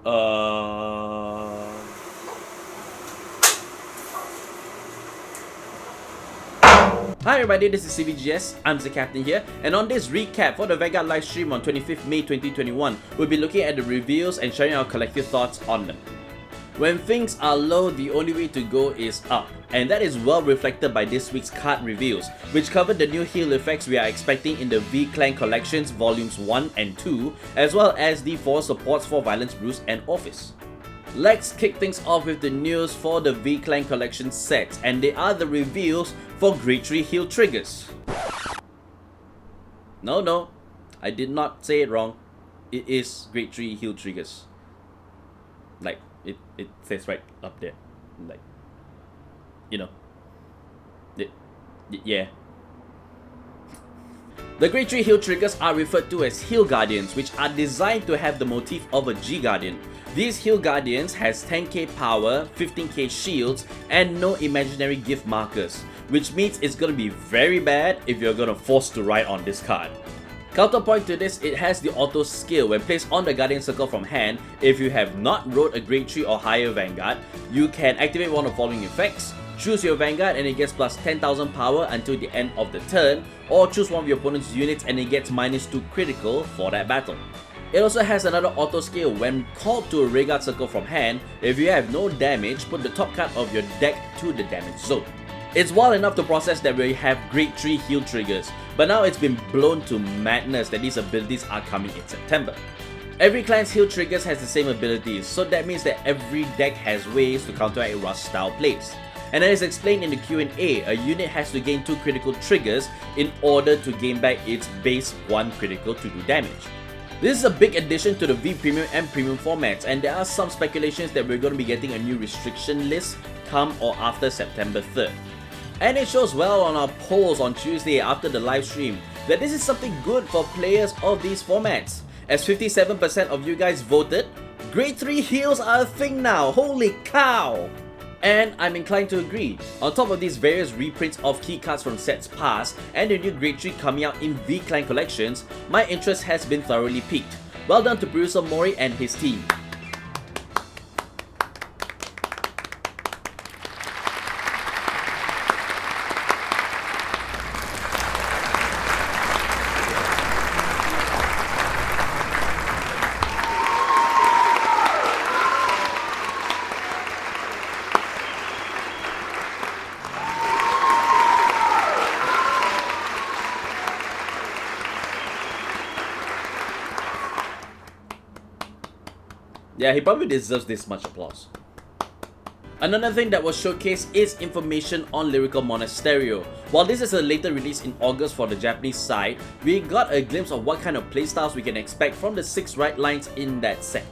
Hi everybody, this is CVGS, I'm the Captain here, and on this recap for the Vanguard livestream on 25th May 2021, we'll be looking at the reveals and sharing our collective thoughts on them. When things are low, the only way to go is up, and that is well reflected by this week's card reveals, which covered the new heal effects we are expecting in the V Clan Collections Volumes 1 and 2, as well as the 4 supports for Violence Bruce and Orfist. Let's kick things off with the news for the V Clan Collection sets, and they are the reveals for Grade 3 heal triggers. No, I did not say it wrong. It is Grade 3 heal triggers. Like, it says right up there. Like, you know. Yeah. The Grade 3 heal triggers are referred to as Heal Guardians, which are designed to have the motif of a G Guardian. These Heal Guardians has 10k power, 15k shields, and no imaginary gift markers, which means it's gonna be very bad if you're gonna force to ride on this card. Counterpoint to this, it has the auto skill. When placed on the Guardian Circle from hand, if you have not rode a Grade 3 or higher Vanguard, you can activate one of the following effects. Choose your Vanguard and it gets plus 10,000 power until the end of the turn, or choose one of your opponent's units and it gets -2 critical for that battle. It also has another auto skill. When called to a Rearguard Circle from hand, if you have no damage, put the top card of your deck to the damage zone. It's wild enough to process that we have Grade 3 heal triggers, but now it's been blown to madness that these abilities are coming in September. Every clan's heal triggers has the same abilities, so that means that every deck has ways to counteract Rush style plays. And as explained in the Q&A, a unit has to gain 2 critical triggers in order to gain back its base 1 critical to do damage. This is a big addition to the V Premium and Premium formats, and there are some speculations that we're going to be getting a new restriction list come or after September 3rd. And it shows well on our polls on Tuesday after the live stream that this is something good for players of these formats, as 57% of you guys voted. Grade 3 heals are a thing now, holy cow! And I'm inclined to agree. On top of these various reprints of key cards from sets past and the new Grade 3 coming out in V Clan Collections, my interest has been thoroughly piqued. Well done to producer Mori and his team. Yeah, he probably deserves this much applause. Another thing that was showcased is information on Lyrical Monasterio. While this is a later release in August for the Japanese side, we got a glimpse of what kind of playstyles we can expect from the 6 right lines in that set.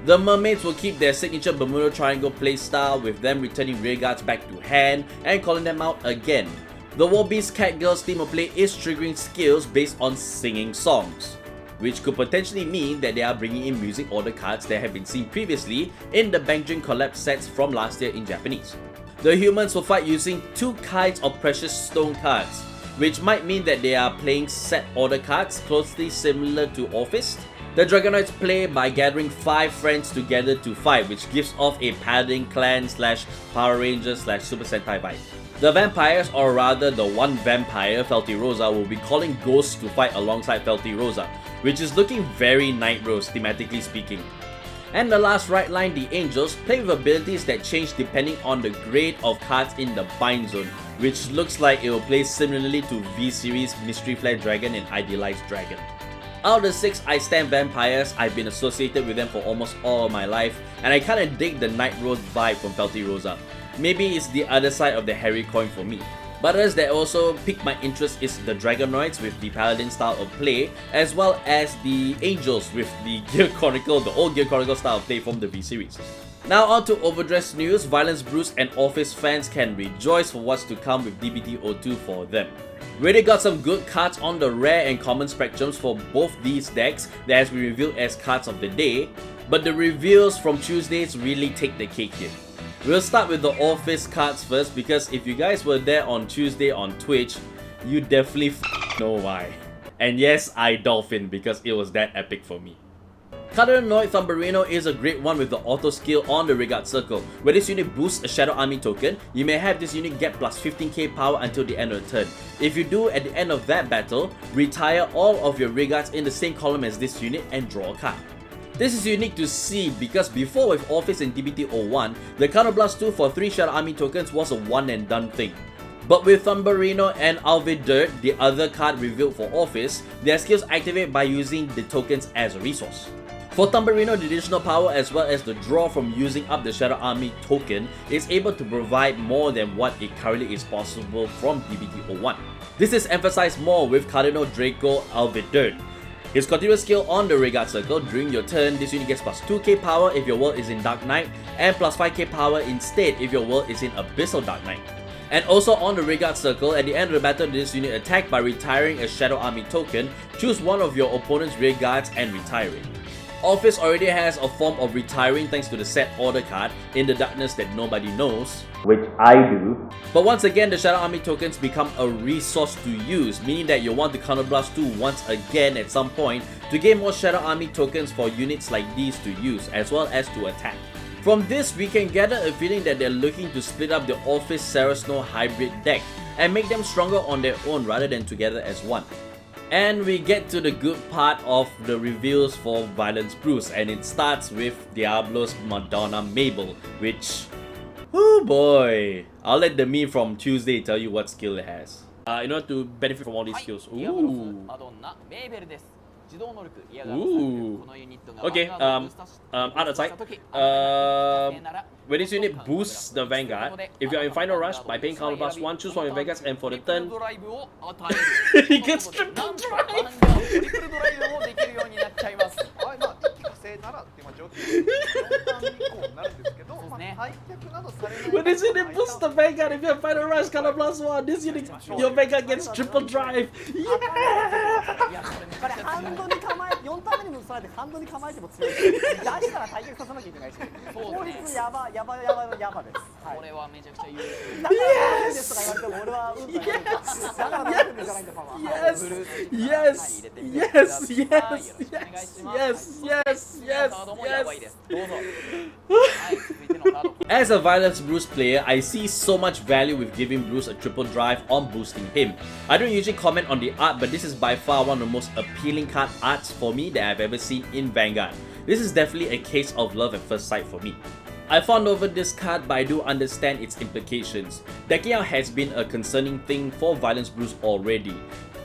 The mermaids will keep their signature Bermuda Triangle playstyle, with them returning rearguards back to hand and calling them out again. The Warbeast Catgirls theme of play is triggering skills based on singing songs, which could potentially mean that they are bringing in music order cards that have been seen previously in the Bangjin collab sets from last year in Japanese. The humans will fight using 2 kinds of precious stone cards, which might mean that they are playing set order cards closely similar to Orfist. The Dragonoids play by gathering 5 friends together to fight, which gives off a Paladin Clan / Power Ranger / Super Sentai vibe. The vampires, or rather the one vampire, Felty Rosa, will be calling ghosts to fight alongside Felty Rosa, which is looking very Night Rose thematically speaking. And the last right line, the Angels, play with abilities that change depending on the grade of cards in the bind zone, which looks like it will play similarly to V-Series Mystery Flare Dragon and Idealized Dragon. Out of the 6 I stand vampires, I've been associated with them for almost all of my life, and I kinda dig the Night Rose vibe from Felty Rosa. Maybe it's the other side of the Harry coin for me. But others that also piqued my interest is the Dragonoids with the Paladin style of play, as well as the Angels with the Gear Chronicle, the old Gear Chronicle style of play from the V-Series. Now on to Overdress news. Violence Bruce and Orfist fans can rejoice for what's to come with DBT02 for them. We already got some good cards on the rare and common spectrums for both these decks that has been revealed as cards of the day, but the reveals from Tuesdays really take the cake here. We'll start with the Orfist cards first, because if you guys were there on Tuesday on Twitch, you definitely know why. And yes, I dolphin because it was that epic for me. Cardanoid Thumberino is a great one with the auto skill on the Regard Circle. When this unit boosts a Shadow Army token, you may have this unit get plus 15k power until the end of the turn. If you do, at the end of that battle, retire all of your Regards in the same column as this unit and draw a card. This is unique to see because before with Orfist and DBT-01, the Counterblast 2 for 3 Shadow Army tokens was a one and done thing. But with Thumberino and Alvidirt, the other card revealed for Orfist, their skills activate by using the tokens as a resource. For Thumberino, the additional power as well as the draw from using up the Shadow Army token is able to provide more than what it currently is possible from DBT-01. This is emphasized more with Cardinal Draco Alvidirt. His continuous skill on the Regard Circle, during your turn, this unit gets plus 2k power if your world is in Dark Knight, and plus 5k power instead if your world is in Abyssal Dark Knight. And also on the Regard Circle, at the end of the battle, this unit attack by retiring a Shadow Army token, choose one of your opponent's rear guards and retire it. Orfist already has a form of retiring thanks to the set order card, In the Darkness That Nobody Knows, which I do. But once again, the Shadow Army tokens become a resource to use, meaning that you want to Counterblast 2 once again at some point to gain more Shadow Army tokens for units like these to use, as well as to attack. From this, we can gather a feeling that they're looking to split up the Orfist Sarah Snow hybrid deck and make them stronger on their own rather than together as one. And we get to the good part of the reveals for Violence Bruce, and it starts with Diablo's Madonna Mabel, which, oh boy, I'll let the meme from Tuesday tell you what skill it has. In order to benefit from all these skills. Ooh. Ooh. Okay, art aside, when this unit boosts the Vanguard, if you are in Final Rush, by paying Counterblast 1, choose one of your Vanguards, and for the turn, he gets triple drive! When this unit boosts the Vanguard, if you have Final Rush, Counterblast 1, this unit, your Vanguard gets triple drive! Yeah! ハンドに構えて4ターン目にもされてハンドに構えても強い。出したら対決させなきゃいけないし。効率やばです。これはめちゃくちゃ有利。だからですとか言われても俺はうんだからなんでじゃないんだパワー。As a Violence Bruce player, I see so much value with giving Bruce a triple drive on boosting him. I don't usually comment on the art, but this is by far one of the most appealing card arts for me that I've ever seen in Vanguard. This is definitely a case of love at first sight for me. I fawned over this card, but I do understand its implications. Decking out has been a concerning thing for Violence Bruce already,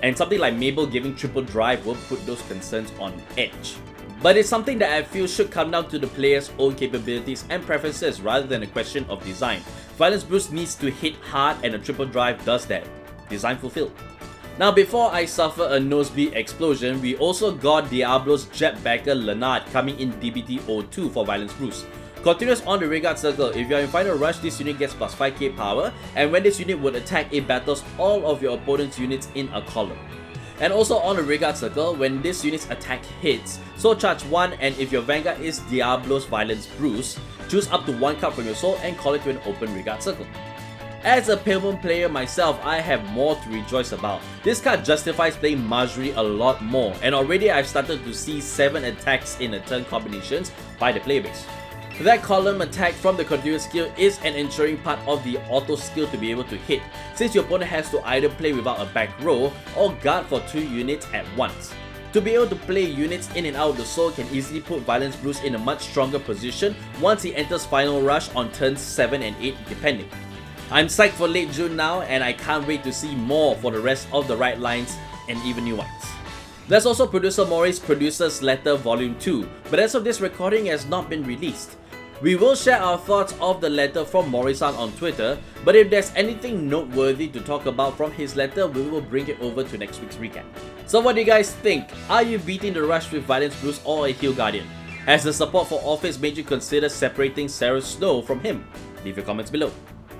and something like Mabel giving triple drive will put those concerns on edge. But it's something that I feel should come down to the player's own capabilities and preferences rather than a question of design. Violence Bruce needs to hit hard, and a triple drive does that. Design fulfilled. Now, before I suffer a nosebleed explosion, we also got Diablo's Jetbacker Leonard coming in DBT-02 for Violence Bruce. Continuous on the Regard Circle, if you are in Final Rush, this unit gets plus 5k power, and when this unit would attack, it battles all of your opponent's units in a column. And also on the Regard Circle, when this unit's attack hits, so charge 1, and if your Vanguard is Diablo's Violence Bruce, choose up to 1 card from your soul and call it to an open Regard Circle. As a Pale Moon player myself, I have more to rejoice about. This card justifies playing Marjorie a lot more, and already I've started to see 7 attacks in a turn combinations by the player base. That column attack from the continuous skill is an ensuring part of the auto skill to be able to hit, since your opponent has to either play without a back row or guard for 2 units at once. To be able to play units in and out of the soul can easily put Violence Bruce in a much stronger position once he enters Final Rush on turns 7 and 8 depending. I'm psyched for late June now, and I can't wait to see more for the rest of the right lines and even new ones. There's also Producer Mori's Producer's Letter Volume 2, but as of this recording it has not been released. We will share our thoughts of the letter from Mori-san on Twitter, but if there's anything noteworthy to talk about from his letter, we will bring it over to next week's recap. So what do you guys think? Are you beating the rush with Violence Bruce or a Heal Guardian? Has the support for Orfist made you consider separating Sarah Snow from him? Leave your comments below.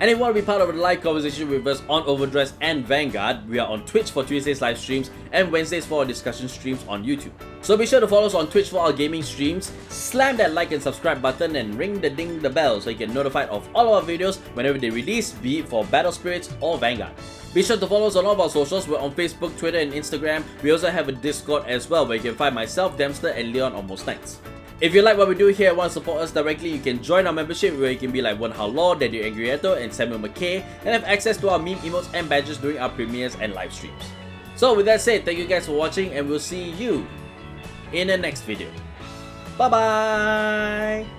And if you want to be part of a live conversation with us on Overdress and Vanguard, we are on Twitch for Tuesdays live streams and Wednesdays for our discussion streams on YouTube. So be sure to follow us on Twitch for our gaming streams, slam that like and subscribe button, and ring the ding the bell so you get notified of all of our videos whenever they release, be it for Battle Spirits or Vanguard. Be sure to follow us on all of our socials. We're on Facebook, Twitter and Instagram. We also have a Discord as well where you can find myself, Dempster and Leon on most nights. If you like what we do here and want to support us directly, you can join our membership where you can be like Wen Hao Law, Daddy Angrieto, and Samuel McKay, and have access to our meme emotes and badges during our premieres and live streams. So with that said, thank you guys for watching, and we'll see you in the next video. Bye bye!